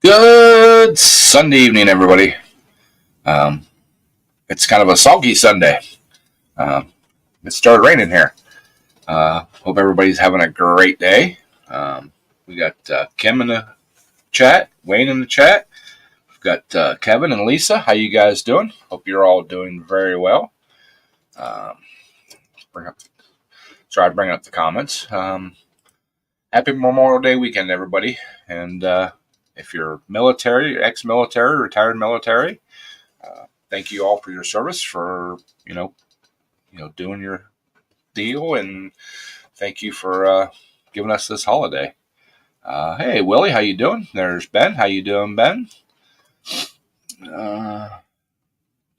Good Sunday evening, everybody. Um, it's kind of a soggy Sunday. Uh, it started raining here. Hope everybody's having a great day. We got Kim in the chat, Wayne in the chat. We've got Kevin and Lisa. How you guys doing? Hope you're all doing very well. Um, bring up, Sorry, I'm bringing up the comments. Happy Memorial Day weekend, everybody. And if you're military, ex-military, retired military, thank you all for your service, for doing your deal, and thank you for giving us this holiday. Hey, Willie, how you doing? There's Ben. How you doing, Ben? Uh,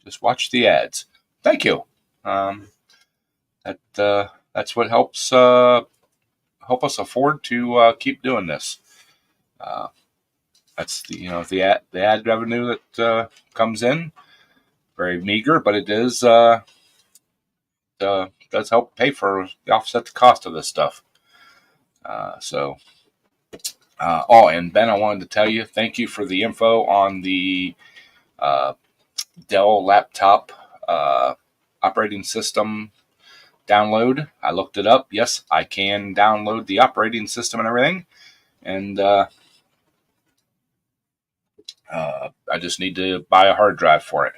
just watch the ads. Thank you. Um, that's what help us afford to keep doing this. Uh, that's the ad revenue that comes in. Very meager, but it does help pay for offset the cost of this stuff. And Ben, I wanted to tell you, thank you for the info on the uh, Dell laptop operating system download. I looked it up. Yes, I can download the operating system and everything. And I just need to buy a hard drive for it.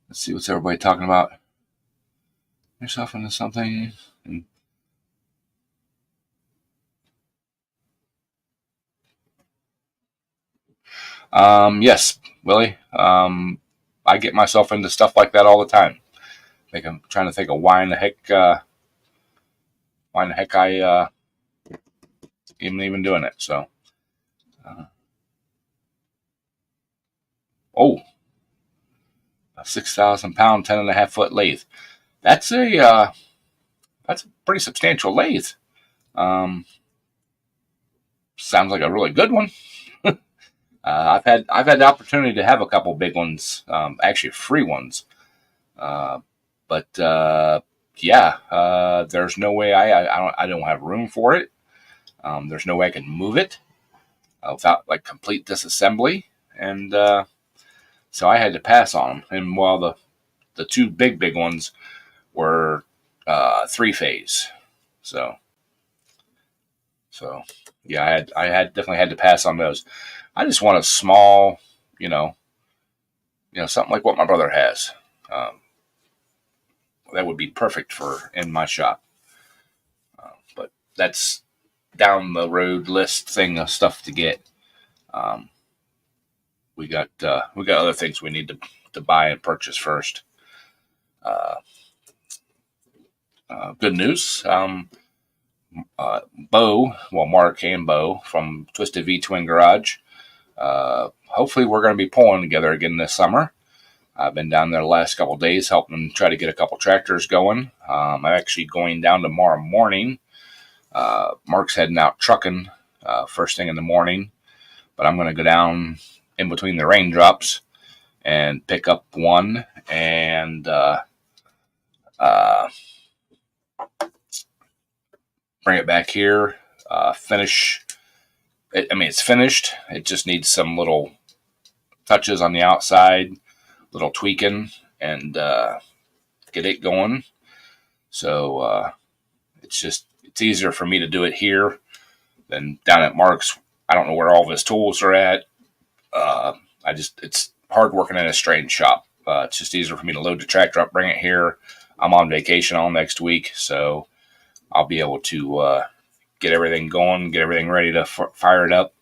Let's see, what's everybody talking about? Yourself into something. Yes, Willie. I get myself into stuff like that all the time. I'm trying to think of why in the heck I even doing it. So, uh, oh, a 6,000 pound, 10.5 foot lathe. That's a pretty substantial lathe. Um, Sounds like a really good one. I've had the opportunity to have a couple big ones, actually free ones. Uh, but yeah, there's no way I don't have room for it. There's no way I can move it without like complete disassembly, and so I had to pass on them. And while the two big ones were 3-phase, so so yeah, I had definitely had to pass on those. I just want a small, something like what my brother has. Um, that would be perfect for in my shop. But that's down the road list thing of stuff to get. Um, we got other things we need to buy and purchase first. Uh, Good news. Mark and Bo from Twisted V Twin Garage. Hopefully, we're going to be pulling together again this summer. I've been down there the last couple of days helping them try to get a couple tractors going. I'm actually going down tomorrow morning. Mark's heading out trucking first thing in the morning, but I'm going to go down in between the raindrops and pick up one and uh, bring it back here. Finish. It's finished. It just needs some little touches on the outside, little tweaking, and get it going. So it's easier for me to do it here than down at Mark's. I don't know where all of his tools are at. It's hard working in a strange shop. It's just easier for me to load the tractor up, bring it here. I'm on vacation all next week, so I'll be able to get everything going, get everything ready to fire it up.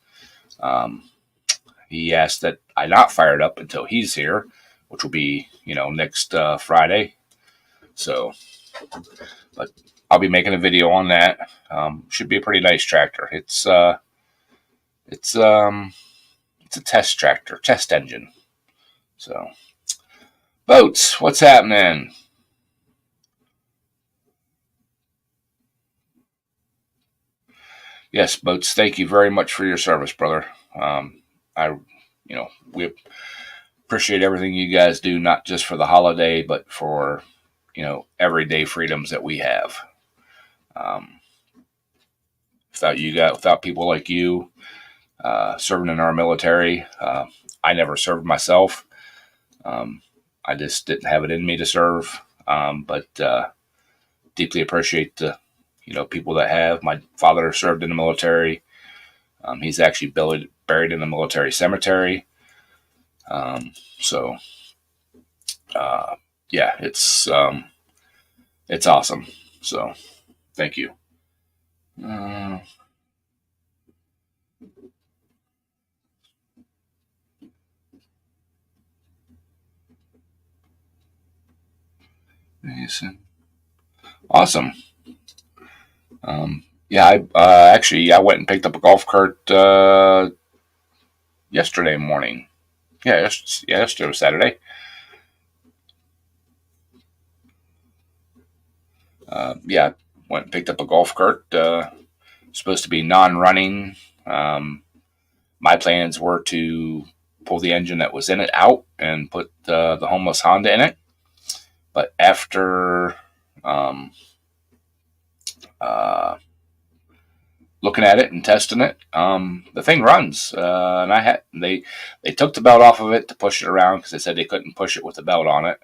He asked that I not fire it up until he's here, which will be, next Friday. So, but I'll be making a video on that. Should be a pretty nice tractor. It's a test tractor, test engine. So, Boats, what's happening? Yes, Boats, thank you very much for your service, brother. We appreciate everything you guys do, not just for the holiday, but for, everyday freedoms that we have. Um, without people like you serving in our military. I never served myself. I just didn't have it in me to serve. But deeply appreciate the people that have. My father served in the military. He's actually buried in the military cemetery. So yeah, it's awesome. So thank you. Uh, awesome. Yeah, I went and picked up a golf cart yesterday morning. Yeah, yesterday was Saturday. Yeah, went and picked up a golf cart. Supposed to be non-running. My plans were to pull the engine that was in it out and put the homeless Honda in it. But after um, uh, looking at it and testing it, the thing runs. And they took the belt off of it to push it around because they said they couldn't push it with the belt on it,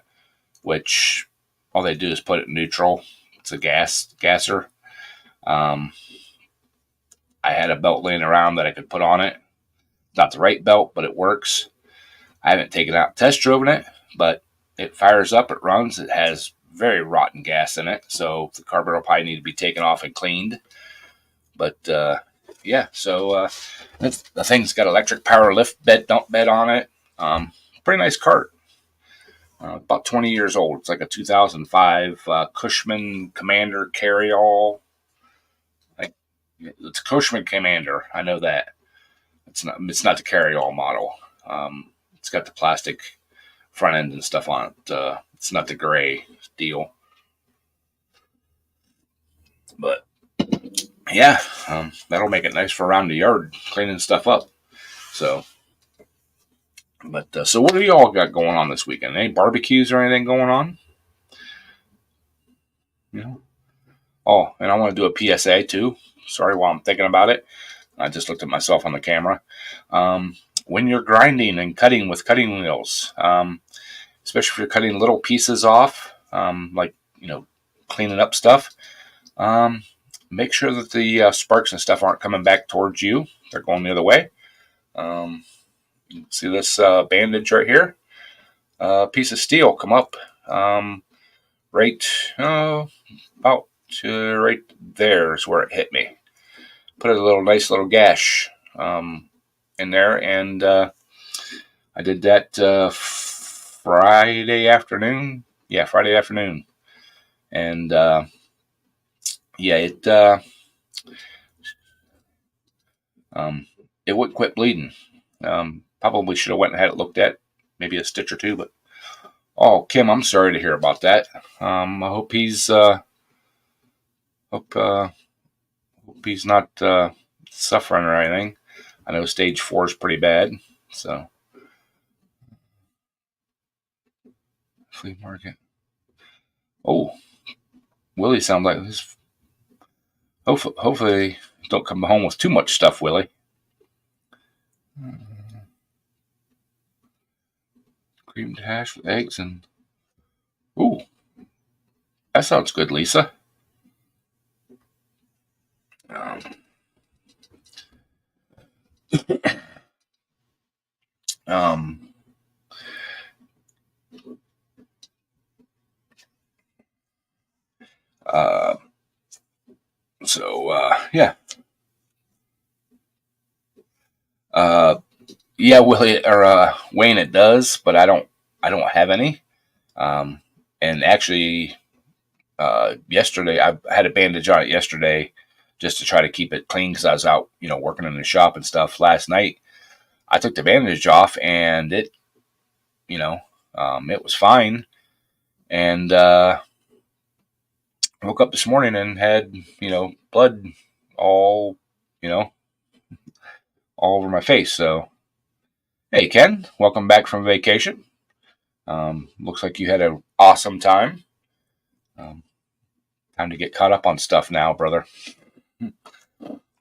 which all they do is put it in neutral. It's a gasser. Um, I had a belt laying around that I could put on it. Not the right belt, but it works. I haven't taken out test driven it, but it fires up, it runs, it has very rotten gas in it, so the carburetor will probably need to be taken off and cleaned. But yeah, so the thing's got electric power lift bed, dump bed on it. Pretty nice cart. About 20 years old. It's like a 2005 Cushman Commander carryall. Like it's a Cushman Commander. I know that. It's not the carryall model. It's got the plastic front end and stuff on it. It's not the gray deal. But yeah, that'll make it nice for around the yard, cleaning stuff up. So, but so what do you all got going on this weekend? Any barbecues or anything going on? You know? Oh, and I want to do a PSA too. Sorry, while I'm thinking about it, I just looked at myself on the camera. When you're grinding and cutting with cutting wheels, especially if you're cutting little pieces off, like cleaning up stuff, make sure that the sparks and stuff aren't coming back towards you. They're going the other way. See this bandage right here? Piece of steel come up right about right there is where it hit me. Put a nice little gash in there, and I did that Friday afternoon. Yeah, Friday afternoon, and yeah, it wouldn't quit bleeding. Probably should have went and had it looked at, maybe a stitch or two. But oh, Kim, I'm sorry to hear about that. I hope hope he's not suffering or anything. I know stage 4 is pretty bad, so flea market. Oh, Willie sounds like this. Hopefully, don't come home with too much stuff, Willie. Creamed hash with eggs and ooh, that sounds good, Lisa. Um, um, uh, yeah, uh, yeah, Willie or Wayne, it does, but I don't have any. Um, and actually, yesterday I had a bandage on it yesterday just to try to keep it clean because I was out, working in the shop and stuff. Last night I took the bandage off and it was fine. And woke up this morning and had blood all you know all over my face. So hey, Ken, welcome back from vacation. Looks like you had an awesome time. Um, Time to get caught up on stuff now, brother.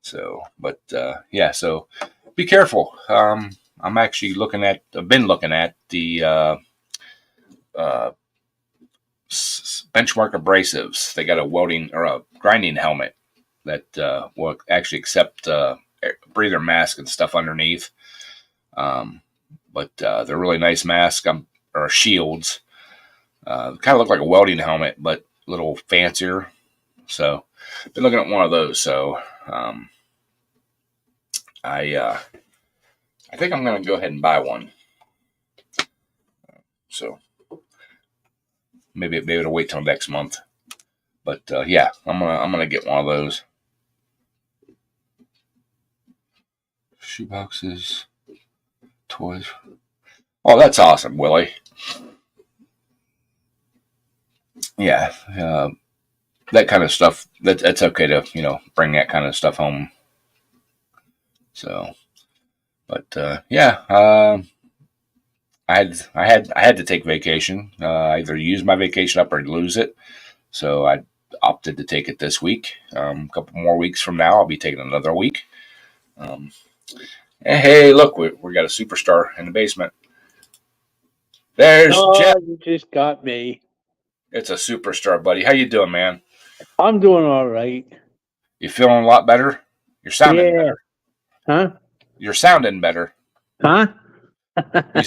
So, but yeah, so be careful. I'm actually I've been looking at the uh, Benchmark abrasives. They got a welding or a grinding helmet that will actually accept breather mask and stuff underneath. Um, but they're really nice masks or shields. Kind of look like a welding helmet, but a little fancier. So, been looking at one of those. So, I think I'm going to go ahead and buy one. So maybe it'll wait till next month. But yeah, I'm gonna get one of those. Shoe boxes, toys. Oh, that's awesome, Willie. Yeah, that kind of stuff. That's okay to bring that kind of stuff home. So, but yeah, I had to take vacation. Either use my vacation up or lose it. So I opted to take it this week. A couple more weeks from now, I'll be taking another week. Um, hey, look, we got a superstar in the basement. There's Oh, Jeff. you just got me. It's a superstar, buddy. How you doing, man? I'm doing all right. You feeling a lot better? You're sounding Yeah. better. Huh? You're sounding better. Huh? You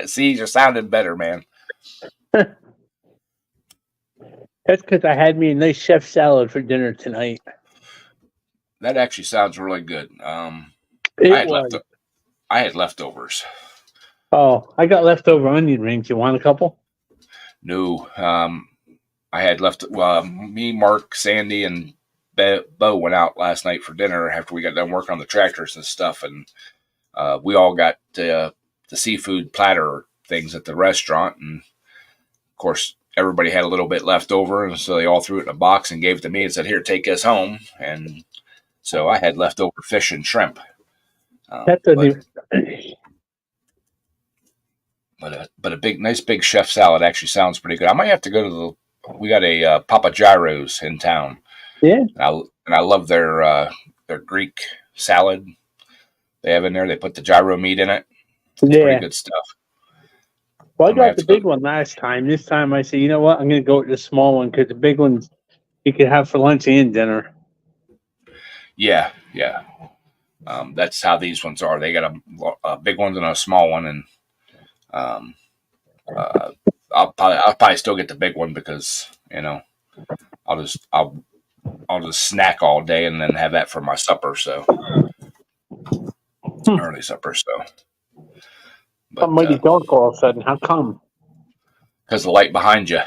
see, you're sounding better, man. That's because I had me a nice chef salad for dinner tonight. That actually sounds really good. It I had was. I had leftovers. Oh, I got leftover onion rings. You want a couple? No, I had left. Well, me, Mark, Sandy, and Bo went out last night for dinner after we got done working on the tractors and stuff, and we all got the seafood platter things at the restaurant, and of course everybody had a little bit left over, and so they all threw it in a box and gave it to me and said, "Here, take this home." And so I had leftover fish and shrimp. That's But a nice big chef salad actually sounds pretty good. I might have to go to we got a Papa Gyro's in town. Yeah. And I love their Greek salad they have in there. They put the gyro meat in it. It's pretty good stuff. Well, I got the big one last time. This time I said, you know what? I'm going to go with the small one because the big ones you could have for lunch and dinner. Yeah. That's how these ones are. They got a big one and a small one, and I'll probably still get the big one because I'll just snack all day and then have that for my supper. So early supper. So. But, mighty dark all of a sudden. How come? Because the light behind you.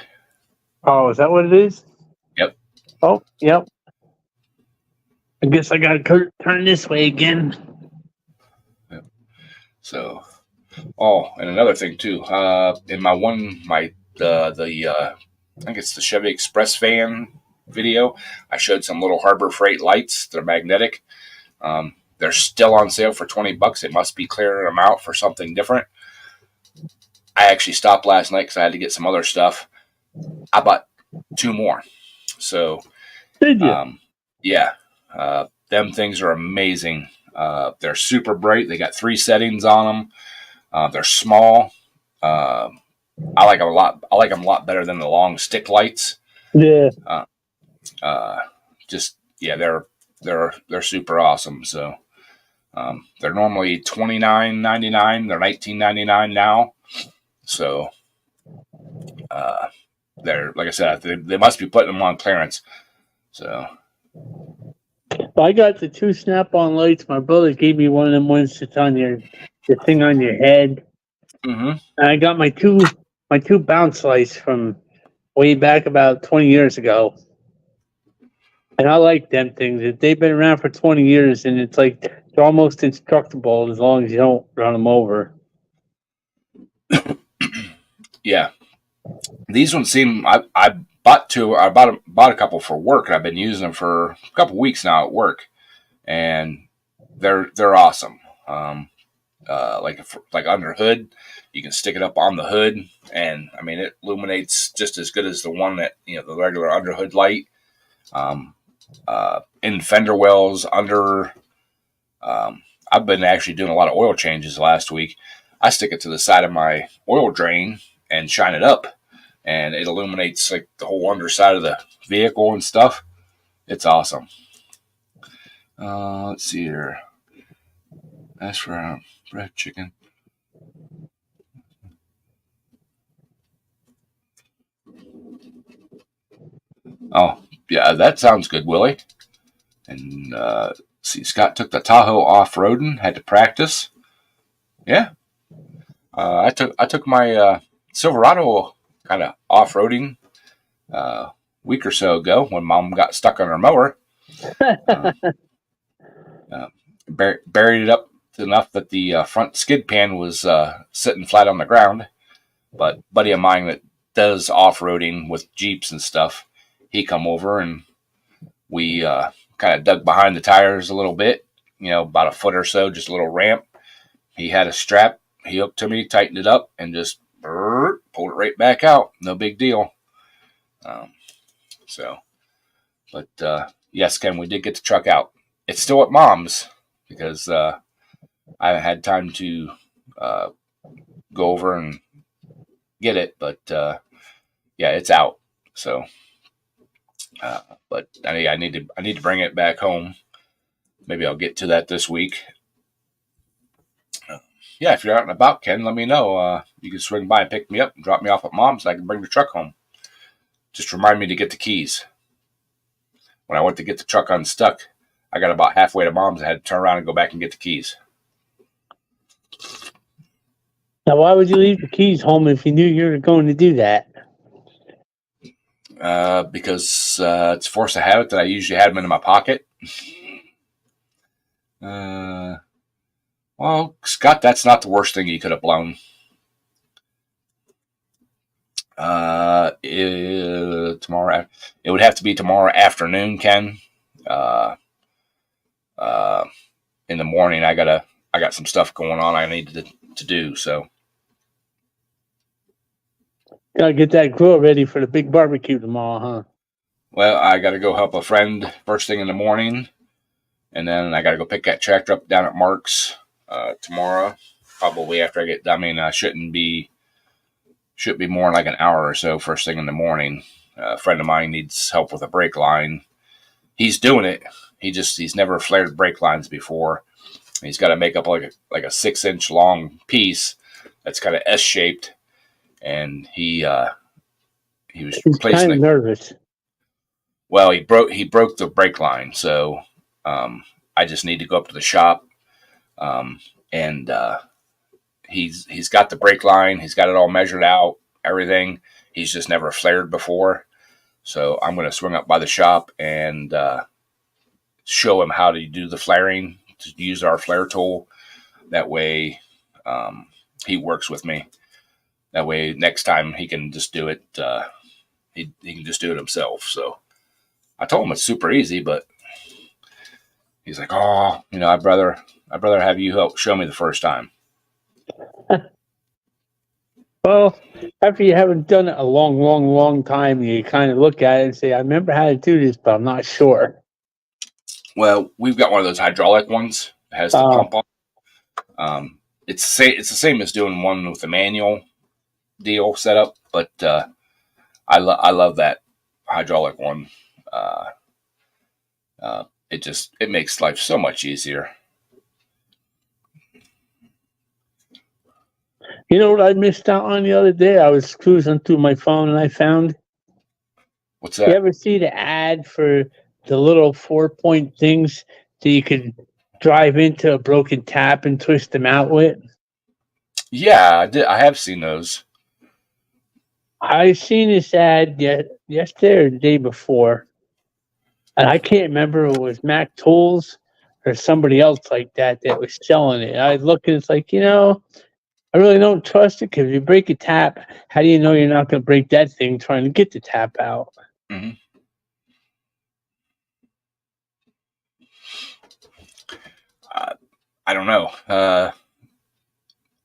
Oh, is that what it is? Yep. Oh, yep. I guess I got to turn this way again. Yep. So, and another thing too. In I think it's the Chevy Express van video. I showed some little Harbor Freight lights. They're magnetic. They're still on sale for $20. It must be clearing them out for something different. I actually stopped last night because I had to get some other stuff. I bought 2 more. So, did you? Yeah. Them things are amazing. They're super bright. They got 3 settings on them. They're small. I like them a lot. I like them a lot better than the long stick lights. Yeah. They're super awesome. So they're normally $29.99. They're $19.99 now. So they're, like I said, they must be putting them on clearance. So I got the 2 snap-on lights. My brother gave me one of them ones that's on the thing on your head. Mm-hmm. And I got my two bounce lights from way back about 20 years ago. And I like them things. They've been around for 20 years, and it's like they're almost indestructible as long as you don't run them over. Yeah, these ones seem. I bought 2. I bought a couple for work, and I've been using them for a couple weeks now at work, and they're awesome. Like under hood, you can stick it up on the hood, and I mean it illuminates just as good as the one that the regular under hood light. in fender wells, under. I've been actually doing a lot of oil changes last week. I stick it to the side of my oil drain and shine it up, and it illuminates like the whole underside of the vehicle and stuff. It's awesome. Let's see here. That's for bread chicken. Oh, yeah, that sounds good, Willie. And see, Scott took the Tahoe off roading, had to practice. Yeah, I took my Silverado kind of off roading week or so ago when Mom got stuck on her mower. Uh, buried it up enough that the front skid pan was sitting flat on the ground. But a buddy of mine that does off roading with Jeeps and stuff, he come over and we kind of dug behind the tires a little bit, about a foot or so, just a little ramp. He had a strap he hooked to me, tightened it up, and just pulled it right back out. No big deal. Um, so, but yes, Ken, we did get the truck out. It's still at Mom's because I haven't had time to go over and get it, but yeah, it's out. So, but I need to bring it back home. Maybe I'll get to that this week. Yeah, if you're out and about, Ken, let me know. You can swing by and pick me up and drop me off at Mom's, so I can bring the truck home. Just remind me to get the keys. When I went to get the truck unstuck, I got about halfway to Mom's. I had to turn around and go back and get the keys. Now, why would you leave the keys home if you knew you were going to do that? Because it's force of habit that I usually have them in my pocket. Well, Scott, that's not the worst thing you could have blown. Tomorrow, it would have to be tomorrow afternoon, Ken. In the morning, I got some stuff going on I need to do. So, Gotta get that grill ready for the big barbecue tomorrow, huh? well, I got to go help a friend first thing in the morning, and then I got to go pick that tractor up down at Mark's tomorrow. Probably after I get done. I mean, should be more than like an hour or so first thing in the morning. A friend of mine needs help with a brake line. He's doing it. He's never flared brake lines before. He's got to make up like a 6-inch long piece that's kind of S shaped, and he was He's replacing kind of nervous. Well, he broke the brake line, so I just need to go up to the shop, and he's got the brake line. He's got it all measured out, everything. He's just never flared before, so I'm going to swing up by the shop and show him how to do the flaring, to use our flare tool. That way, he works with me. That way, next time he can just do it. He can just do it himself. So I told him it's super easy, but he's like, "Oh, I'd rather have you help show me the first time." Well, after you haven't done it a long time, you kind of look at it and say, I remember how to do this, but I'm not sure. Well, we've got one of those hydraulic ones that has the pump on. It's the same as doing one with the manual deal set up, but I love that hydraulic one. It makes life so much easier. You know what I missed out on the other day? I was cruising through my phone and I found. What's that? You ever see the ad for the little 4-point things that you could drive into a broken tap and twist them out with? Yeah, I did. I have seen those. I seen this ad yesterday or the day before, and I can't remember if it was Mac Tools or somebody else like that was selling it. I look and it's like, I really don't trust it because if you break a tap, how do you know you're not going to break that thing trying to get the tap out? Mm-hmm. I don't know.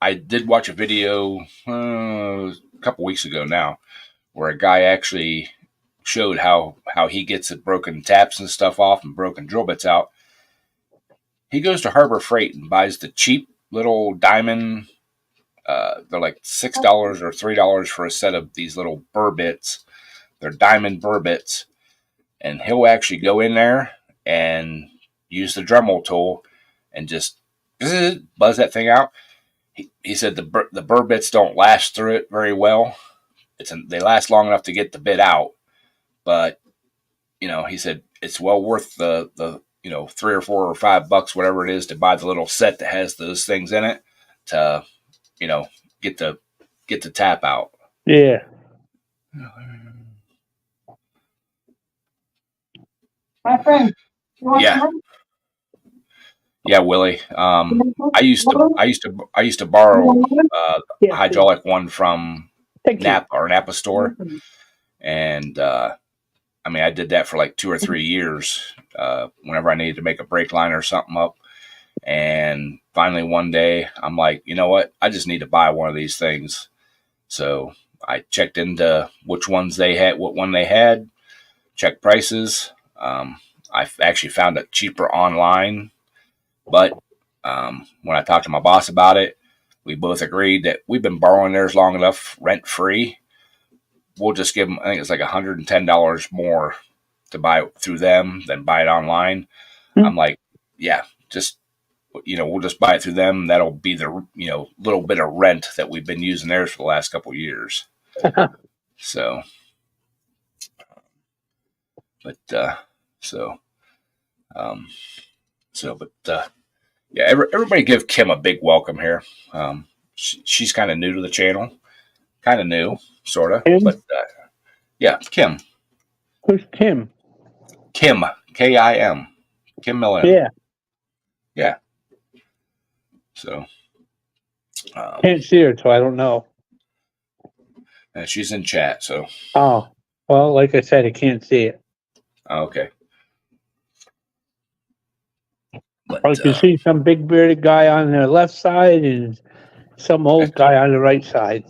I did watch a video a couple weeks ago now where a guy actually showed how he gets the broken taps and stuff off and broken drill bits out. He goes to Harbor Freight and buys the cheap little diamond. They're like $6 or $3 for a set of these little burr bits. They're diamond burr bits, and he'll actually go in there and use the Dremel tool and just buzz that thing out. He said the burr bits don't last through it very well. They last long enough to get the bit out, but he said it's well worth the $3 or $4 or $5, whatever it is, to buy the little set that has those things in it to get the tap out. Yeah. My friend. Yeah, Willie. I used to borrow a hydraulic one from Napa store, and I did that for like 2 or 3 years. Whenever I needed to make a brake line or something up, and finally one day I'm like, you know what? I just need to buy one of these things. So I checked into which ones they had, what one they had, checked prices. I actually found it cheaper online. But when I talked to my boss about it, we both agreed that we've been borrowing theirs long enough, rent free. We'll just give them, I think it's like $110 more to buy it through them than buy it online. I'm like, yeah, just, we'll just buy it through them. That'll be the, little bit of rent that we've been using theirs for the last couple of years. So, yeah, everybody give Kim a big welcome here. She's kind of new to the channel, kind of new, sort of, but yeah, Kim. Who's Kim? Kim, Kim, Kim Millen. Yeah. So, can't see her, so I don't know. And she's in chat, so. Oh, well, like I said, I can't see it. Okay. But, I can see some big bearded guy on the left side and some old guy on the right side.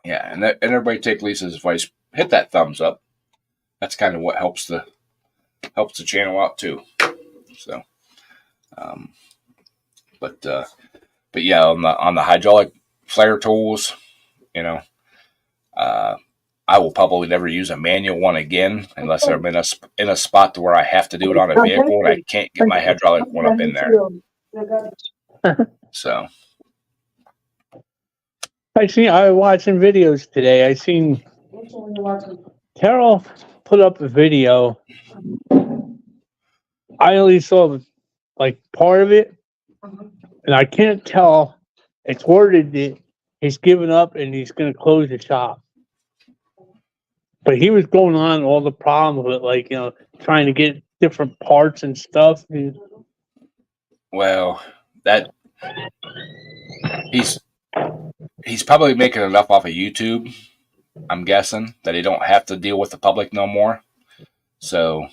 Yeah, and everybody take Lisa's advice. Hit that thumbs up. That's kind of what helps the channel out too. So, but yeah, on the hydraulic flare tools, I will probably never use a manual one again unless I'm in a spot to where I have to do it on a vehicle and I can't get my hydraulic one up in there. So I was watching videos today. I seen Carol put up a video. I only saw like part of it, and I can't tell. It's worded that he's given up and he's going to close the shop. But he was going on all the problems with, like, trying to get different parts and stuff. Well, that he's probably making enough off of YouTube, I'm guessing, that he don't have to deal with the public no more. So,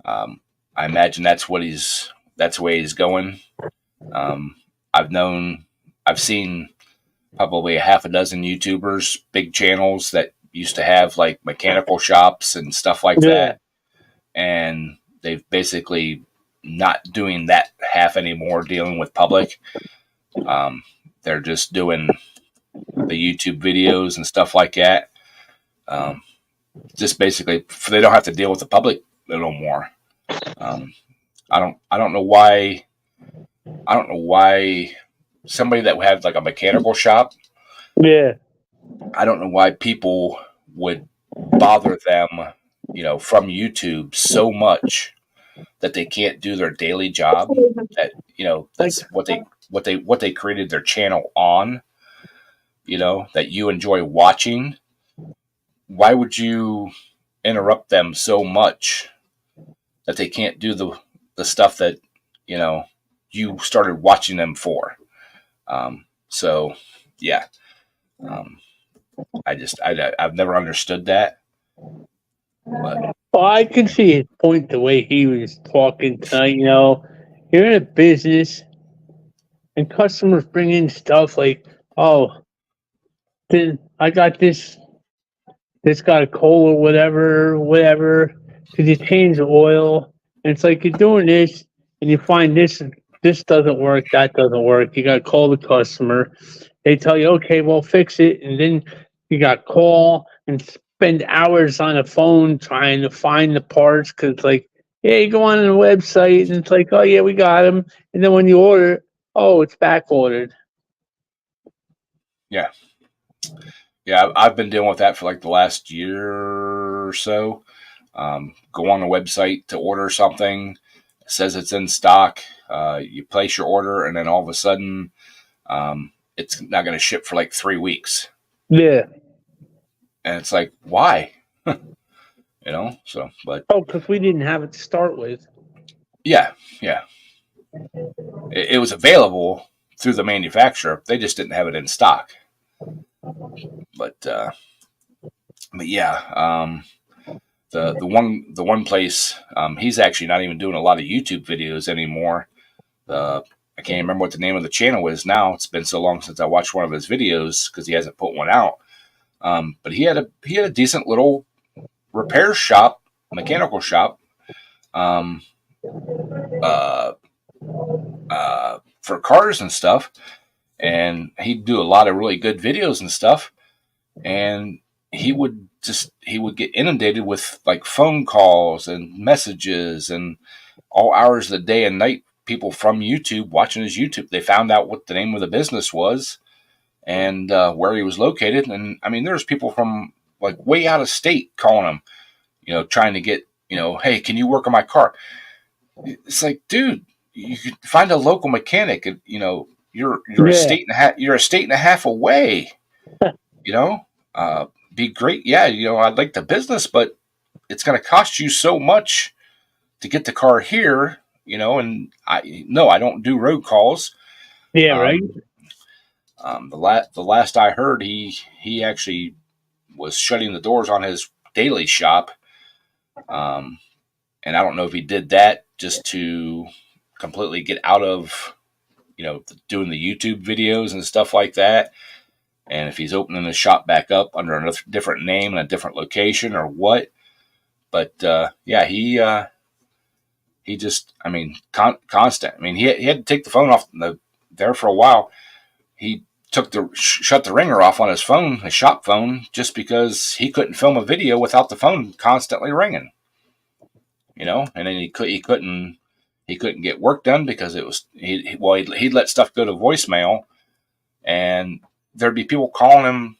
I imagine that's the way he's going. I've seen probably a half a dozen YouTubers, big channels that used to have like mechanical shops and stuff like that. And they've basically not doing that half anymore, dealing with public. They're just doing the YouTube videos and stuff like that. Just basically, they don't have to deal with the public no more. I don't know why somebody that had like a mechanical shop. Yeah. I don't know why people would bother them, from YouTube so much that they can't do their daily job. That that's what they created their channel on. That you enjoy watching. Why would you interrupt them so much that they can't do the stuff that you started watching them for? So yeah. I've never understood that. But. Well, I can see his point the way he was talking tonight. You're in a business and customers bring in stuff like, oh, then I got this this got a cold or whatever. Could you change the oil? And it's like you're doing this, and you find this doesn't work, that doesn't work. You got to call the customer. They tell you, okay, well, fix it, and then you got to call and spend hours on the phone trying to find the parts because, like, yeah, you go on the website and it's like, oh yeah, we got them, and then when you order, oh, it's back ordered. Yeah. Yeah, I've been dealing with that for like the last year or so. Go on a website to order something, it says it's in stock. You place your order, and then all of a sudden, it's not going to ship for like 3 weeks. Yeah. And it's like, why? But Oh, because we didn't have it to start with. yeah, it was available through the manufacturer. They just didn't have it in stock. But yeah, the one place, he's actually not even doing a lot of YouTube videos anymore. I can't remember what the name of the channel is now. It's been so long since I watched one of his videos because he hasn't put one out. But he had a decent little repair shop, mechanical shop, for cars and stuff. And he'd do a lot of really good videos and stuff. And he would get inundated with like phone calls and messages and all hours of the day and night. People from YouTube watching his YouTube, they found out what the name of the business was and where he was located. And I mean, there's people from like way out of state calling him, trying to get, hey, can you work on my car? It's like, dude, you could find a local mechanic. And, you're a state and a half away. Be great. Yeah, I'd like the business, but it's going to cost you so much to get the car here. And I don't do road calls. Yeah, right. The last I heard, he actually was shutting the doors on his daily shop. And I don't know if he did that just to completely get out of, doing the YouTube videos and stuff like that. And if he's opening the shop back up under a different name and a different location or what. But yeah, he just, I mean, constant. I mean, he had to take the phone off there for a while. He shut the ringer off on his phone, his shop phone, just because he couldn't film a video without the phone constantly ringing. And then he couldn't get work done because it was he'd let stuff go to voicemail, and there'd be people calling him.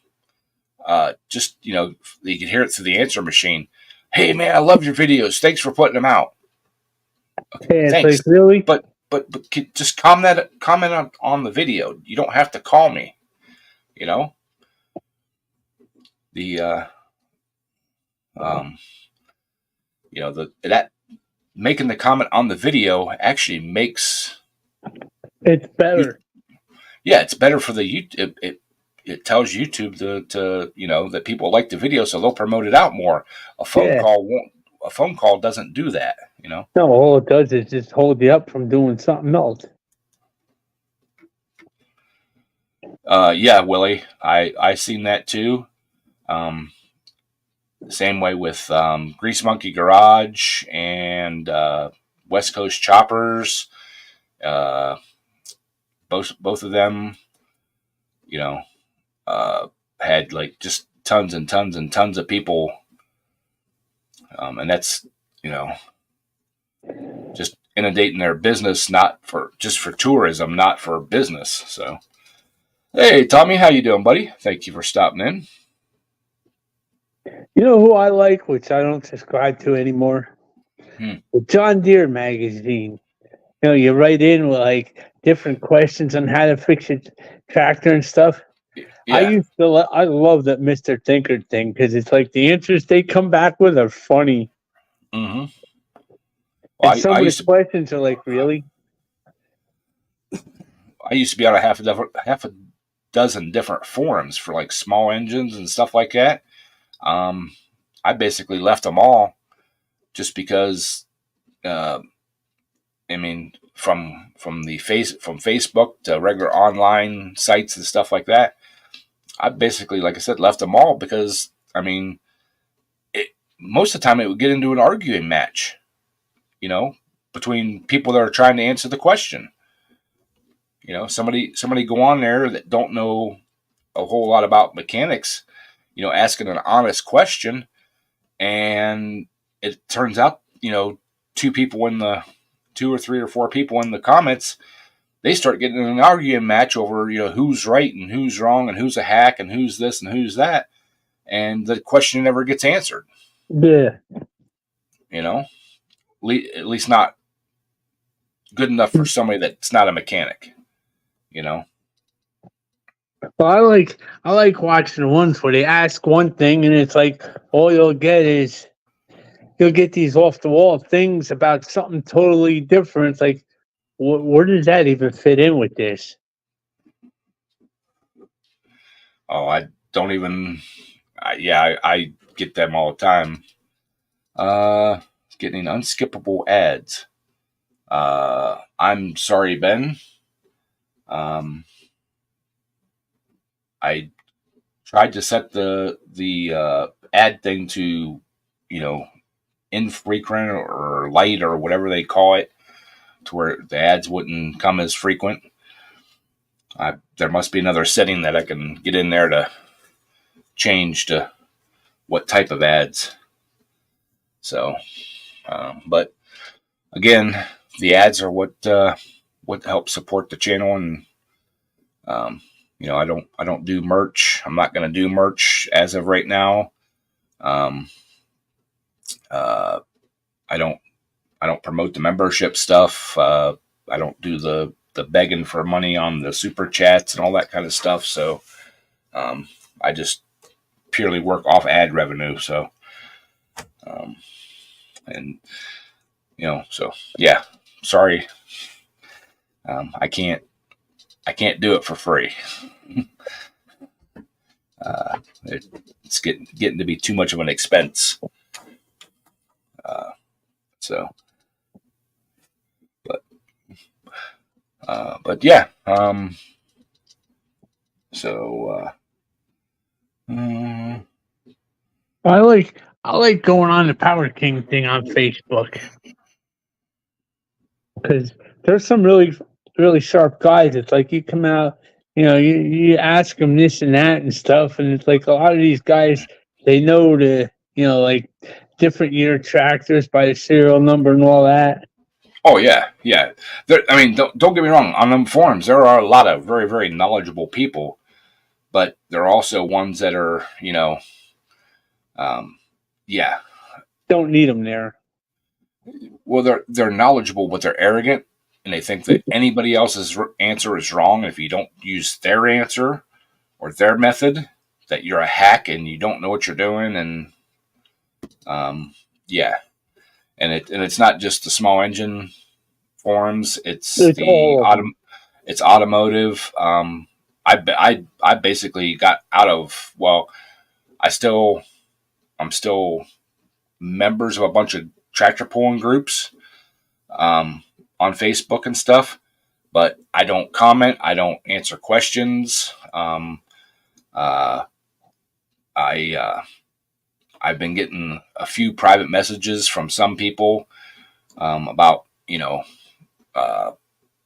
Just you could hear it through the answer machine. Hey man, I love your videos. Thanks for putting them out. Okay, thanks. Like, really? But just comment on the video. You don't have to call me. That making the comment on the video actually makes it's better. Yeah, it's better for the YouTube. It tells YouTube to that people like the video, so they'll promote it out more. A phone call won't. A phone call doesn't do that. No, all it does is just hold you up from doing something else. Yeah, Willie, I seen that too. Same way with Grease Monkey Garage and West Coast Choppers. Both of them, had like just tons and tons and tons of people, and that's just inundating their business, just for tourism, not for business. So, hey Tommy, how you doing, buddy? Thank you for stopping in. You know who I like, which I don't subscribe to anymore? The John Deere magazine. You write in with like different questions on how to fix your tractor and stuff. Yeah. I love that Mr. Thinker thing because it's like the answers they come back with are funny. Mm-hmm. Well, and some of the questions are like, really? I used to be on a half a dozen different forums for like small engines and stuff like that. I basically left them all just because, I mean, from Facebook to regular online sites and stuff like that, I basically, like I said, left them all because, I mean, most of the time it would get into an arguing match, between people that are trying to answer the question. Somebody go on there that don't know a whole lot about mechanics, asking an honest question, and it turns out, two or three or four people in the comments, they start getting in an arguing match over, who's right and who's wrong and who's a hack and who's this and who's that. And the question never gets answered. Yeah. At least not good enough for somebody that's not a mechanic, Well, I like watching the ones where they ask one thing and it's like all you'll get these off the wall things about something totally different. It's like, where does that even fit in with this? Oh, I don't even. I get them all the time. Getting unskippable ads. I'm sorry, Ben. I tried to set the ad thing to, infrequent or light or whatever they call it, to where the ads wouldn't come as frequent. There must be another setting that I can get in there to change to what type of ads. So, but again, the ads are what helps support the channel, and I don't do merch. I'm not going to do merch as of right now. I don't promote the membership stuff. I don't do the begging for money on the super chats and all that kind of stuff. So I just purely work off ad revenue. So, so yeah, sorry. I can't do it for free. It's getting to be too much of an expense. But yeah. I like going on the Power King thing on Facebook because there's some really, really sharp guys. It's like you come out, you ask them this and that and stuff, and it's like a lot of these guys, they know like different year tractors by the serial number and all that. Oh yeah. Don't get me wrong. On them forums, there are a lot of very, very knowledgeable people, but there are also ones that are, don't need them there. Well, they're knowledgeable, but they're arrogant, and they think that anybody else's answer is wrong. If you don't use their answer or their method, that you're a hack and you don't know what you're doing. And and it's not just the small engine forums. It's automotive. I basically got out of. Well, I'm still members of a bunch of tractor pulling groups on Facebook and stuff, but I don't comment. I don't answer questions. I've been getting a few private messages from some people about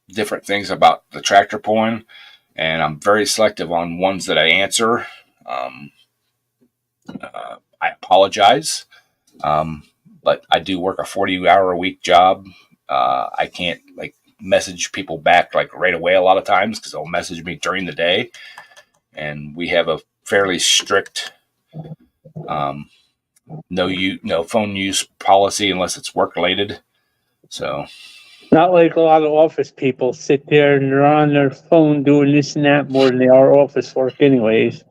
different things about the tractor pulling, and I'm very selective on ones that I answer. I apologize, but I do work a 40-hour-a-week job. I can't message people back right away a lot of times because they'll message me during the day, and we have a fairly strict no phone use policy unless it's work related. So not like a lot of office people sit there and they're on their phone doing this and that more than they are office work anyways.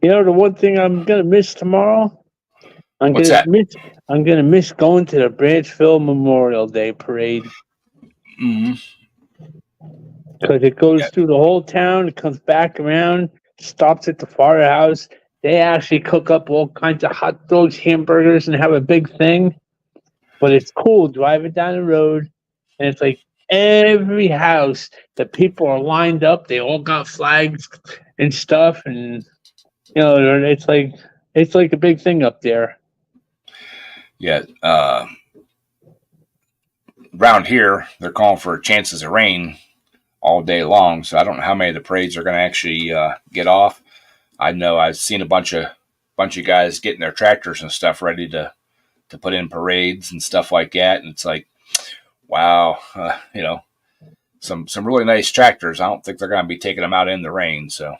The one thing I'm gonna miss tomorrow, I'm gonna miss going to the Branchville Memorial Day parade. Mm-hmm. Because it goes through the whole town, it comes back around, stops at the firehouse. They actually cook up all kinds of hot dogs, hamburgers, and have a big thing. But it's cool driving down the road, and it's like every house, the people are lined up. They all got flags and stuff, and it's like a big thing up there. Yeah. Around here, they're calling for chances of rain all day long. So I don't know how many of the parades are going to actually get off. I know I've seen a bunch of guys getting their tractors and stuff ready to put in parades and stuff like that. And it's like, wow, some really nice tractors. I don't think they're going to be taking them out in the rain. So.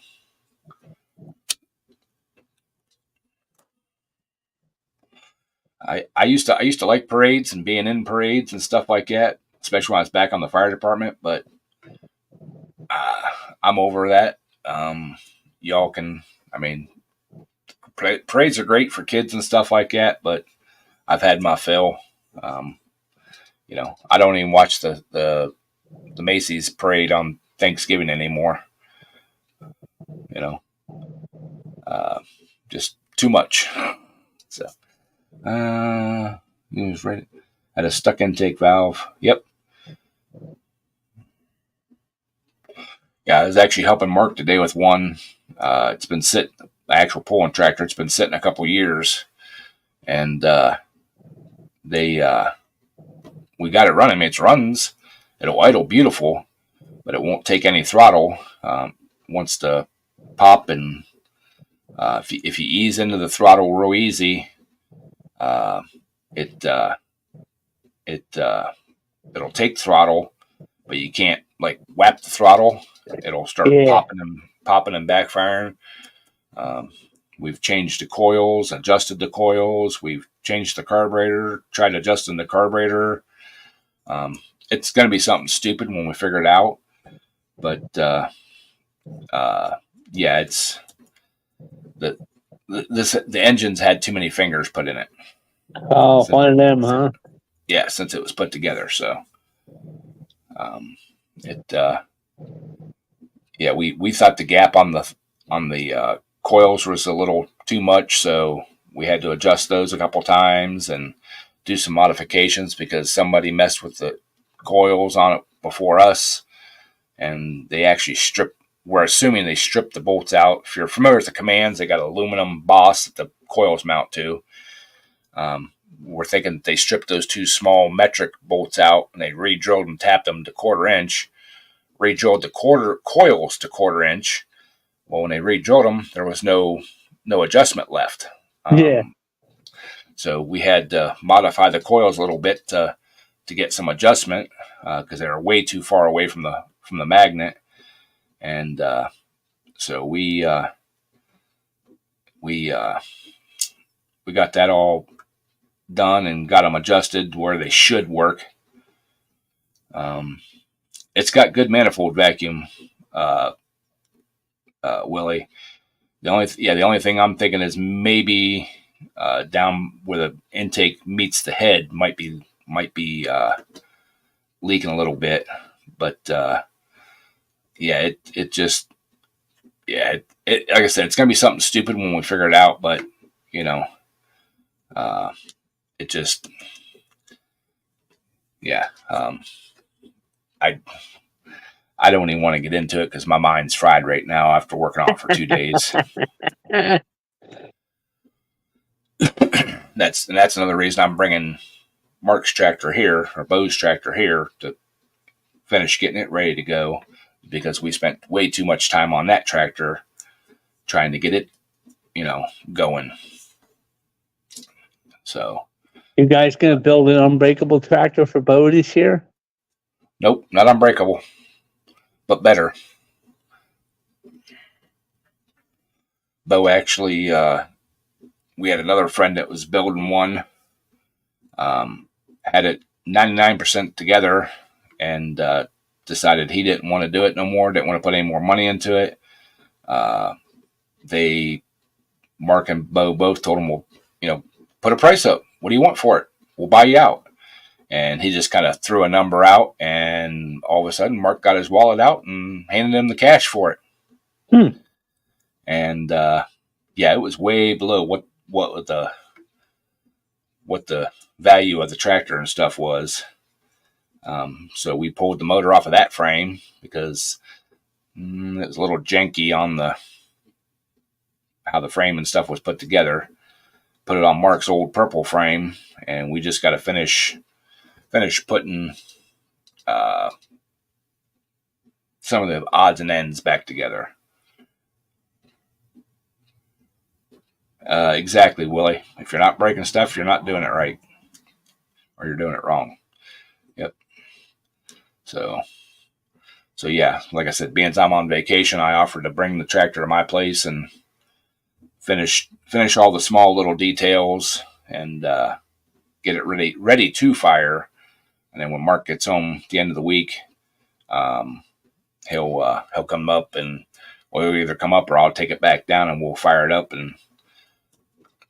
I used to like parades and being in parades and stuff like that, especially when I was back on the fire department. But I'm over that. Y'all can, I mean, parades are great for kids and stuff like that, but I've had my fill. I don't even watch the Macy's parade on Thanksgiving anymore. Just too much. So. It was right at a stuck intake valve. Yep. Yeah, I was actually helping Mark today with one. It's been sitting, the actual pulling tractor. It's been sitting a couple years, and we got it running. I mean, it runs. It'll idle beautiful, but it won't take any throttle. Wants to pop, and if you ease into the throttle real easy. It'll take throttle, but you can't like whap the throttle. It'll start popping and backfiring. We've changed the coils, adjusted the coils. We've changed the carburetor, tried adjusting the carburetor. It's going to be something stupid when we figure it out. But it's the engine's had too many fingers put in it. Oh, one of them, huh? Yeah, since it was put together. So, we thought the gap on the coils was a little too much, so we had to adjust those a couple times and do some modifications because somebody messed with the coils on it before us, and they actually we're assuming they stripped the bolts out. If you're familiar with the commands, they got an aluminum boss that the coils mount to. We're thinking they stripped those two small metric bolts out and they re-drilled and tapped them to 1/4 inch, re-drilled the coils to 1/4 inch. Well, when they re-drilled them, there was no adjustment left. So we had to modify the coils a little bit to get some adjustment because they were way too far away from the magnet. And so we got that all done and got them adjusted where they should work. It's got good manifold vacuum, Willie. The only thing I'm thinking is maybe down where the intake meets the head might be leaking a little bit, but like I said, it's gonna be something stupid when we figure it out, but it just, I don't even want to get into it because my mind's fried right now after working on it for 2 days. That's another reason I'm bringing Mark's tractor here, or Bo's tractor here, to finish getting it ready to go, because we spent way too much time on that tractor trying to get it, going. So, you guys gonna build an unbreakable tractor for Bo this year? Nope, not unbreakable, but better. Bo actually, we had another friend that was building one, had it 99% together, and decided he didn't want to do it no more, didn't want to put any more money into it. Mark and Bo both told him, well, put a price up. What do you want for it? We'll buy you out. And he just kind of threw a number out, and all of a sudden Mark got his wallet out and handed him the cash for it. And it was way below what the value of the tractor and stuff was. So we pulled the motor off of that frame because it was a little janky on how the frame and stuff was put together. Put it on Mark's old purple frame, and we just got to finish putting some of the odds and ends back together. Exactly, Willie. If you're not breaking stuff, you're not doing it right, or you're doing it wrong. Yep. So yeah, like I said, being I'm on vacation, I offered to bring the tractor to my place and finish all the small little details and get it ready to fire. And then when Mark gets home at the end of the week, he'll come up, and we'll either come up or I'll take it back down and we'll fire it up and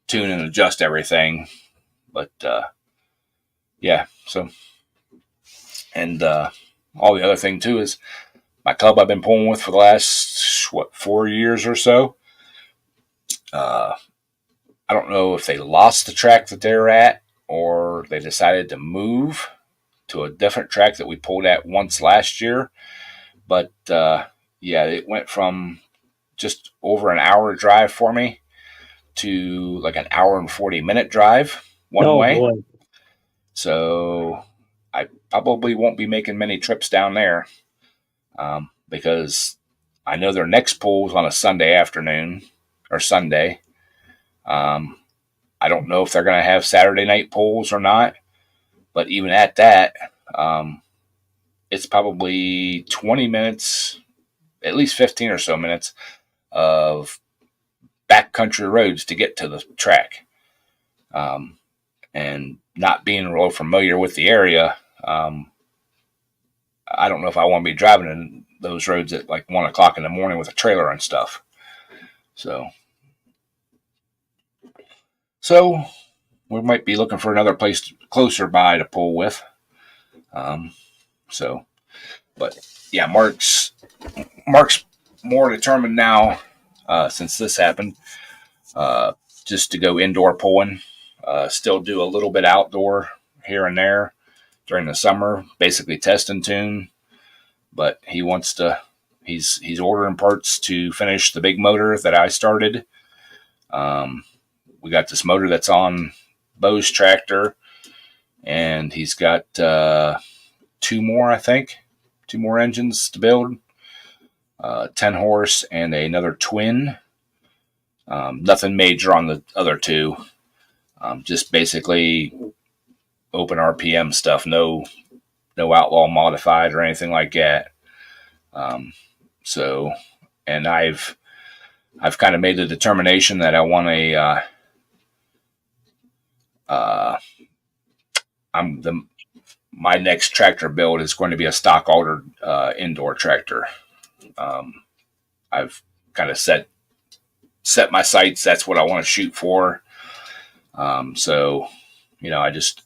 tune and adjust everything. But yeah, so, and all the other thing too is my club I've been pulling with for the last 4 years or so. I don't know if they lost the track that they're at or they decided to move to a different track that we pulled at once last year. But yeah, it went from just over an hour drive for me to like an hour and 40-minute drive one way. Boy. So I probably won't be making many trips down there because I know their next pull's on a Sunday afternoon or Sunday. I don't know if they're going to have Saturday night pulls or not, but even at that, it's probably 20 minutes, at least 15 or so minutes of backcountry roads to get to the track. And not being real familiar with the area, I don't know if I want to be driving in those roads at like 1 o'clock in the morning with a trailer and stuff. So we might be looking for another place closer by to pull with. But yeah, Mark's more determined now, since this happened, just to go indoor pulling, still do a little bit outdoor here and there during the summer, basically test and tune. But he wants to, he's ordering parts to finish the big motor that I started. We got this motor that's on Bo's tractor, and he's got two more engines to build, 10 horse and another twin. Nothing major on the other two, just basically open RPM stuff, no outlaw modified or anything like that. And I've kind of made the determination that I want my next tractor build is going to be a stock altered indoor tractor. I've kind of set my sights. That's what I want to shoot for. So, I just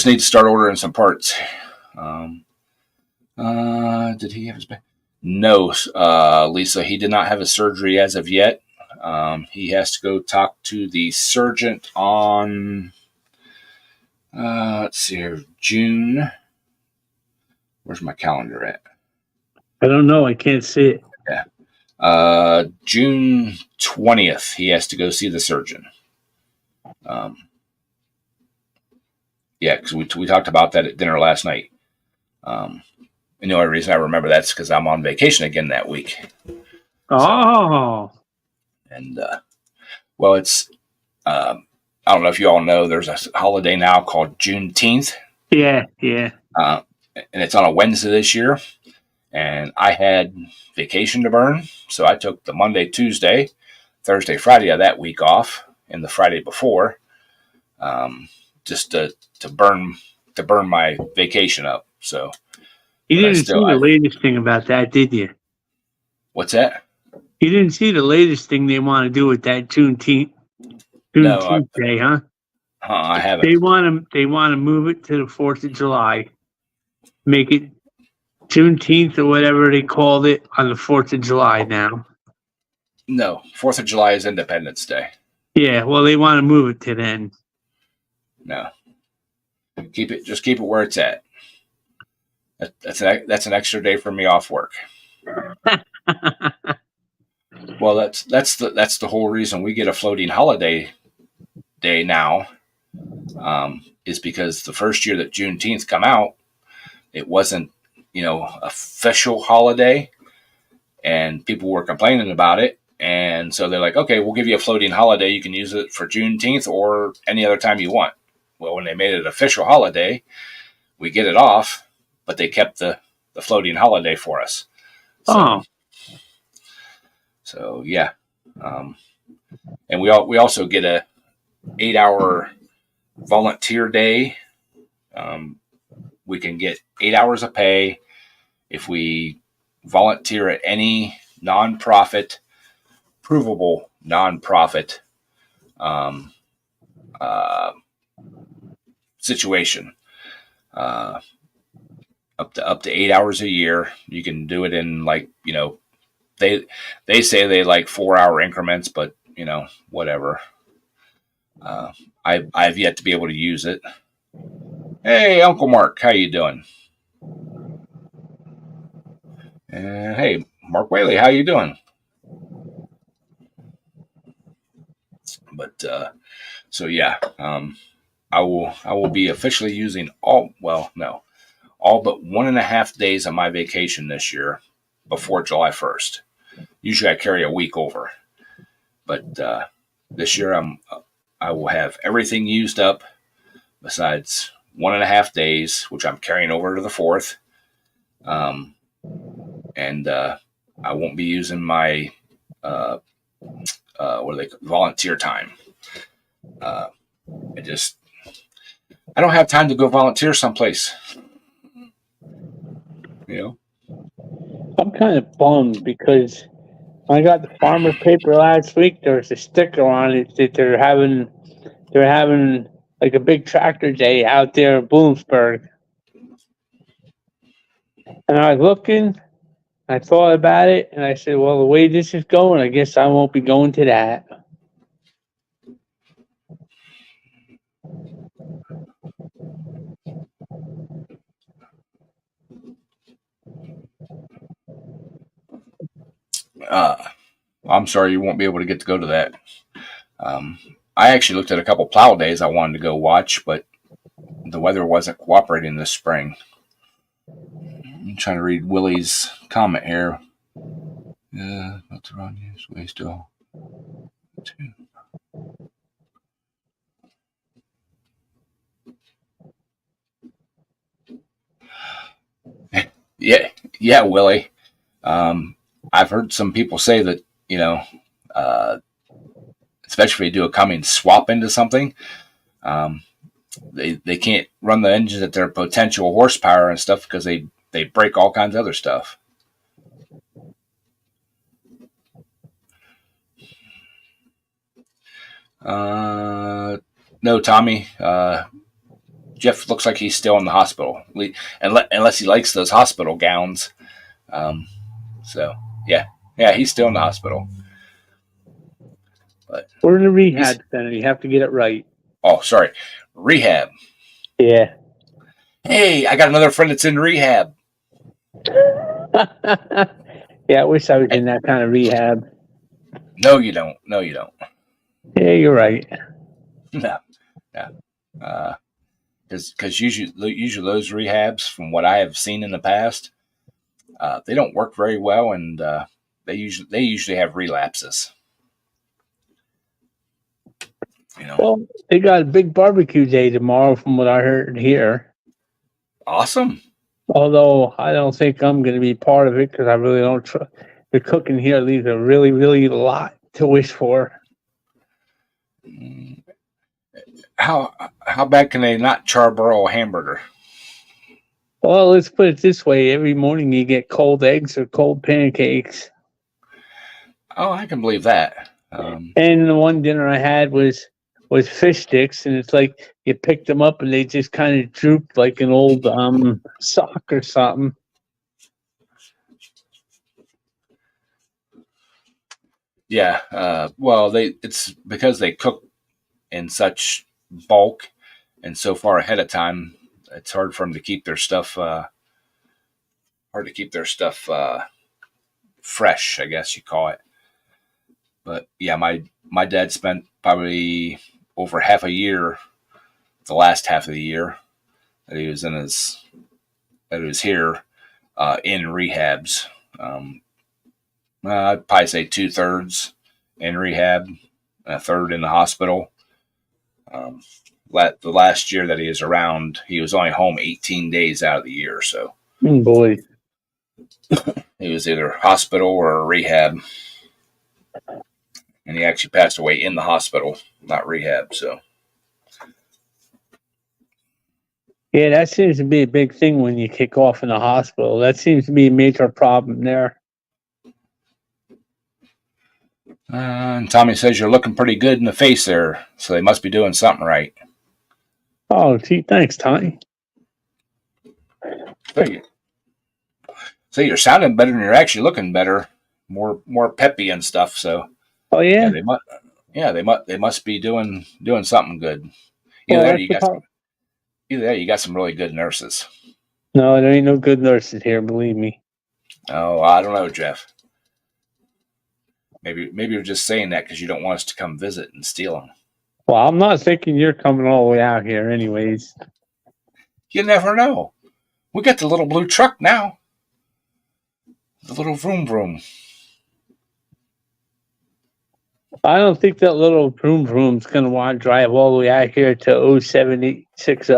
need to start ordering some parts. Did he have his back? No, Lisa, he did not have his surgery as of yet. He has to go talk to the surgeon on, let's see here, June. Where's my calendar at? I don't know. I can't see it. Yeah. June 20th, he has to go see the surgeon. Yeah, because we talked about that at dinner last night. And the only reason I remember that's because I'm on vacation again that week. Oh. And, well, it's, I don't know if you all know, there's a holiday now called Juneteenth. Yeah. And it's on a Wednesday this year. And I had vacation to burn. So I took the Monday, Tuesday, Thursday, Friday of that week off and the Friday before, just to burn my vacation up. So you didn't see the latest thing about that, did you? What's that? You didn't see the latest thing they want to do with that Juneteenth Day, huh? I haven't. They want to move it to the 4th of July, make it Juneteenth or whatever they called it on the 4th of July now. No, 4th of July is Independence Day. Yeah, well, they want to move it to then. No. Just keep it where it's at. That's an extra day for me off work. Well, that's the whole reason we get a floating holiday day now, is because the first year that Juneteenth come out, it wasn't, official holiday, and people were complaining about it. And so they're like, okay, we'll give you a floating holiday. You can use it for Juneteenth or any other time you want. Well, when they made it an official holiday, we get it off, but they kept the floating holiday for us. So yeah. And we also get a 8-hour volunteer day. We can get 8 hours of pay if we volunteer at any nonprofit, provable nonprofit situation. Up to 8 hours a year. You can do it in they say they like 4-hour increments, but whatever. I've yet to be able to use it. Hey, Uncle Mark, how you doing? And hey, Mark Whaley, how you doing? But so yeah, I will be officially using all but 1.5 days of my vacation this year before July 1st. Usually I carry a week over, but this year I will have everything used up besides 1.5 days, which I'm carrying over to the 4th. And I won't be using my volunteer time. I don't have time to go volunteer someplace. I'm kind of bummed because when I got the farmer paper last week, there was a sticker on it that they're having like a big tractor day out there in Bloomsburg. And I was looking, I thought about it, and I said, well, the way this is going, I guess I won't be going to that. I'm sorry you won't be able to get to go to that. I actually looked at a couple plow days I wanted to go watch, but the weather wasn't cooperating this spring. I'm trying to read Willie's comment here. Yeah, not the wrong news. We still. Yeah, Willie. I've heard some people say that especially if they do a Cummins swap into something, they can't run the engines at their potential horsepower and stuff because they break all kinds of other stuff. No, Tommy. Jeff looks like he's still in the hospital, unless he likes those hospital gowns. So yeah, he's still in the hospital. But we're in the rehab center. You have to get it right. Oh, sorry, rehab. Yeah. Hey, I got another friend that's in rehab. Yeah, I wish I was in that kind of rehab. No, you don't. Yeah, you're right. No. Because usually those rehabs, from what I have seen in the past, they don't work very well, and they usually have relapses. Well, they got a big barbecue day tomorrow, from what I heard here. Awesome. Although I don't think I'm going to be part of it because I really don't. The cooking here leaves a really, really lot to wish for. How bad can they not charbroil a hamburger? Well, let's put it this way: every morning you get cold eggs or cold pancakes. Oh, I can believe that. And the one dinner I had was fish sticks, and it's like you picked them up and they just kind of drooped like an old sock or something. Yeah. Well, it's because they cook in such bulk and so far ahead of time. It's hard for them to keep their stuff hard to keep their stuff fresh, I guess you call it. But yeah, my dad spent probably over half a year, the last half of the year that he was in his that he was here in rehabs. I'd probably say 2/3 in rehab, a third in the hospital. Um, the last year that he was around, he was only home 18 days out of the year. So Boy. he was either hospital or rehab. And he actually passed away in the hospital, not rehab. So, Yeah, that seems to be a big thing when you kick off in the hospital. That seems to be a major problem there. and Tommy says you're looking pretty good in the face there. So they must be doing something right. Oh, gee, thanks, Tony. So you're sounding better and you're actually looking better, more peppy and stuff. So Oh, yeah, yeah? they must be doing something good. Well, Either that, or that's the part. you got some really good nurses. No, there ain't no good nurses here, believe me. Oh, I don't know, Jeff. Maybe you're just saying that because you don't want us to come visit and steal them. Well, I'm not thinking you're coming all the way out here anyways. You never know. We got the little blue truck now. The little vroom vroom. I don't think that little vroom vroom's going to want to drive all the way out here to 07860.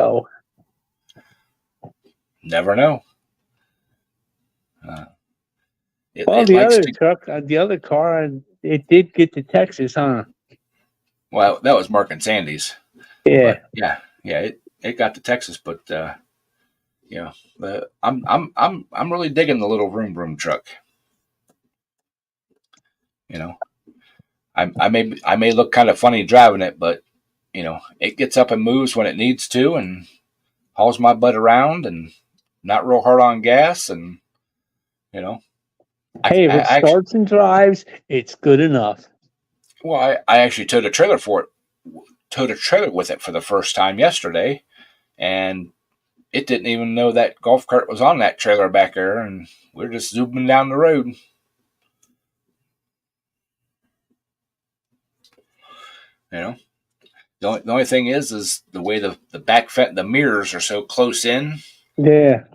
Never know. Well, It the likes other to. truck, the other car, it did get to Texas, huh? Well, that was Mark and Sandy's. Yeah. But yeah. It got to Texas, but I'm really digging the little vroom vroom truck. You know, I may look kind of funny driving it, but it gets up and moves when it needs to, and hauls my butt around, and not real hard on gas, and you know. Hey, if it starts and drives, it's good enough. Well, I actually towed a trailer with it for the first time yesterday, and it didn't even know that golf cart was on that trailer back there, and we're just zooming down the road. The only thing is the way the the mirrors are so close in. Yeah.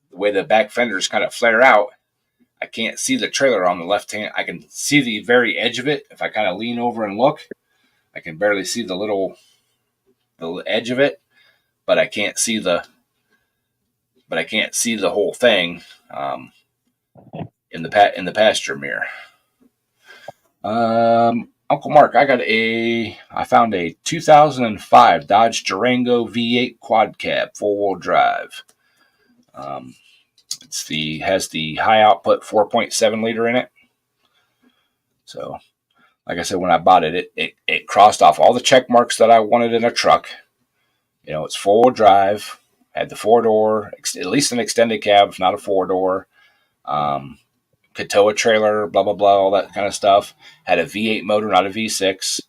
The way the back fenders kind of flare out, I can't see the trailer on the left hand. I can see the very edge of it. If I kind of lean over and look, I can barely see the edge of it, but I can't see the whole thing in the passenger mirror. Uncle Mark, I found a 2005 Dodge Durango V8 quad cab 4-wheel drive. Has the high output 4.7 liter in it. So, like I said, when I bought it, it crossed off all the check marks that I wanted in a truck. It's 4-wheel drive, had the 4-door, at least an extended cab, if not a 4-door. Could tow a trailer, blah, blah, blah, all that kind of stuff. Had a V8 motor, not a V6.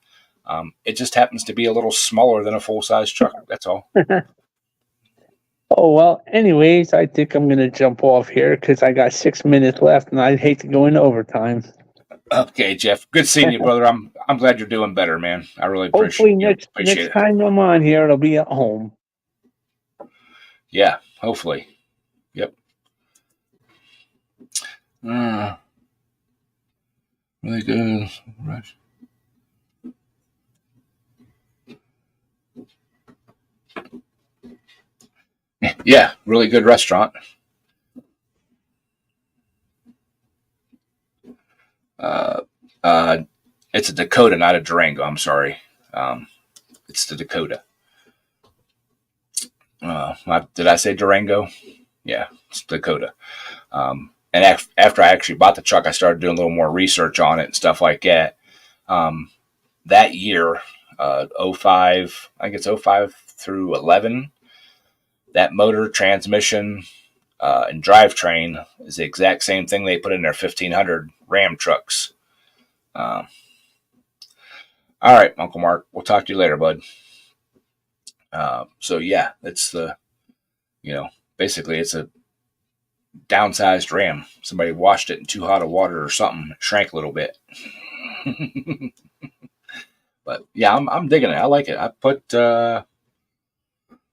It just happens to be a little smaller than a full-size truck. That's all. Oh, well, anyways, I think I'm going to jump off here because I got 6 minutes left and I'd hate to go into overtime. Okay, Jeff. Good seeing you, brother. I'm glad you're doing better, man. I really Hopefully appreciate next time I'm on here, it'll be at home. Yeah, hopefully. Yep. Really good. Right. Yeah, really good restaurant. It's a Dakota, not a Durango. I'm sorry. It's the Dakota. Did I say Durango? Yeah, it's Dakota. And after I actually bought the truck, I started doing a little more research on it and stuff like that. That year, 05, I think it's 05 through 11, that motor, transmission, and drivetrain is the exact same thing they put in their 1500 Ram trucks. All right, Uncle Mark, we'll talk to you later, bud. So yeah, it's basically it's a downsized ram. Somebody washed it in too hot of water or something. It shrank a little bit. But yeah, I'm digging it. I like it. I put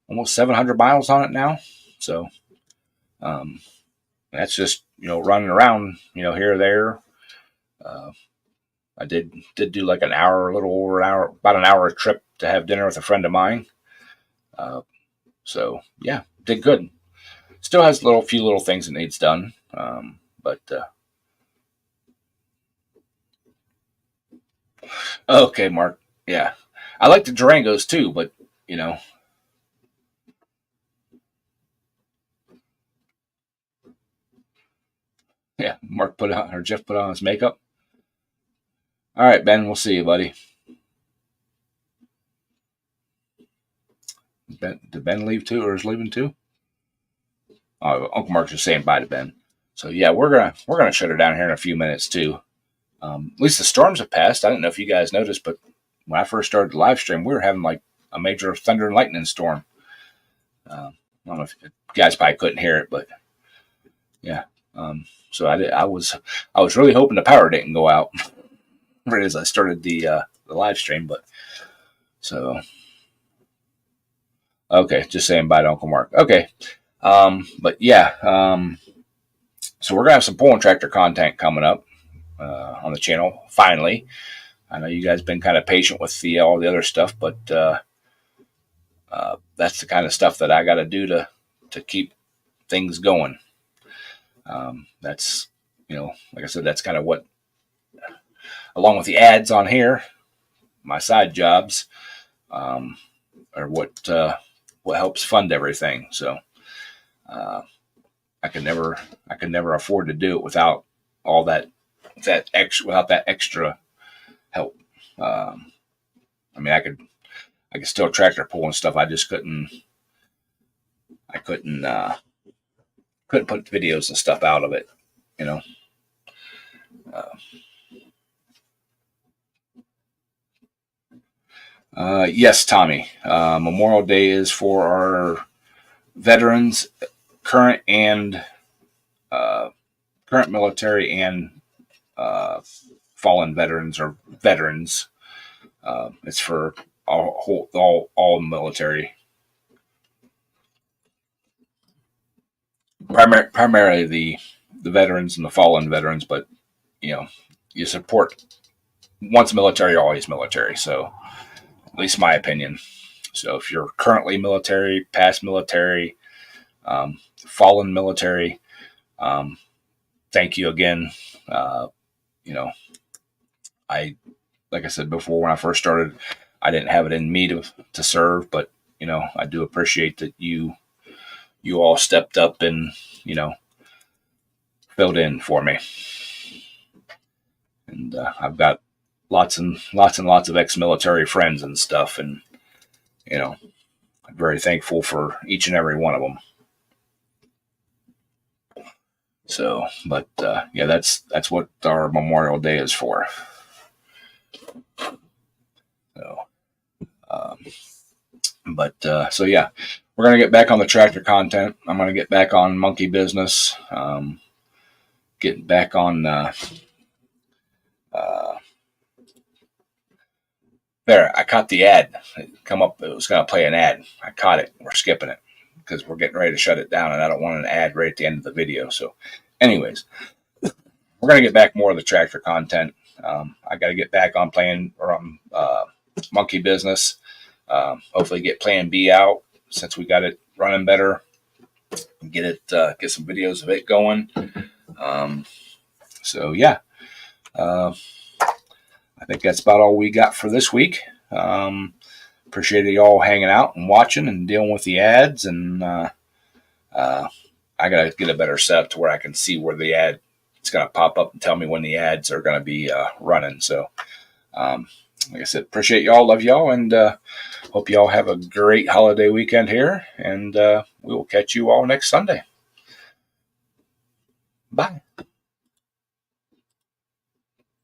almost 700 miles on it now. So that's just, running around, here or there. I did do like an hour, a little over an hour, about an hour trip to have dinner with a friend of mine. So yeah, did good. Still has few little things that needs done. But okay, Mark. Yeah, I like the Durangos too, but yeah, Mark put on, or Jeff put on his makeup. All right, Ben, we'll see you, buddy. Did Ben leave too, or is leaving too? Oh, Uncle Mark's just saying bye to Ben. So yeah, we're gonna shut her down here in a few minutes too. At least the storms have passed. I don't know if you guys noticed, but when I first started the live stream, we were having like a major thunder and lightning storm. I don't know if you guys probably couldn't hear it, but yeah. So I was really hoping the power didn't go out right as I started the live stream, but so okay, just saying bye to Uncle Mark. Okay, but yeah, so we're gonna have some pulling tractor content coming up on the channel. Finally, I know you guys been kind of patient with all the other stuff, but that's the kind of stuff that I got to do to keep things going. That's like I said, that's kind of what, along with the ads on here, my side jobs, are what helps fund everything. So I could never afford to do it without all that extra help. I mean, I could still tractor pull and stuff. I just couldn't put videos and stuff out of it, Yes, Tommy. Memorial Day is for our veterans, current military and fallen veterans or veterans. It's for all military. Primarily the veterans and the fallen veterans, but you support once military, always military. So at least my opinion. So if you're currently military, past military, fallen military, thank you again. Like I said before, when I first started, I didn't have it in me to serve, but I do appreciate that you all stepped up and filled in for me. And I've got lots and lots of ex-military friends and stuff, and I'm very thankful for each and every one of them. So, but yeah, that's what our Memorial Day is for. So, so yeah, we're gonna get back on the tractor content. I'm gonna get back on monkey business. Getting back on. There, I caught the ad. It was gonna play an ad. I caught it. We're skipping it because we're getting ready to shut it down, and I don't want an ad right at the end of the video. So, anyways, we're gonna get back more of the tractor content. I got to get back on playing around monkey business. Hopefully, get Plan B out since we got it running better. Get some videos of it going. So yeah, I think that's about all we got for this week. Appreciate you all hanging out and watching and dealing with the ads. And I got to get a better setup to where I can see where the ad it's going to pop up and tell me when the ads are going to be running. So, like I said, appreciate y'all, love y'all, and hope y'all have a great holiday weekend here. And we will catch you all next Sunday.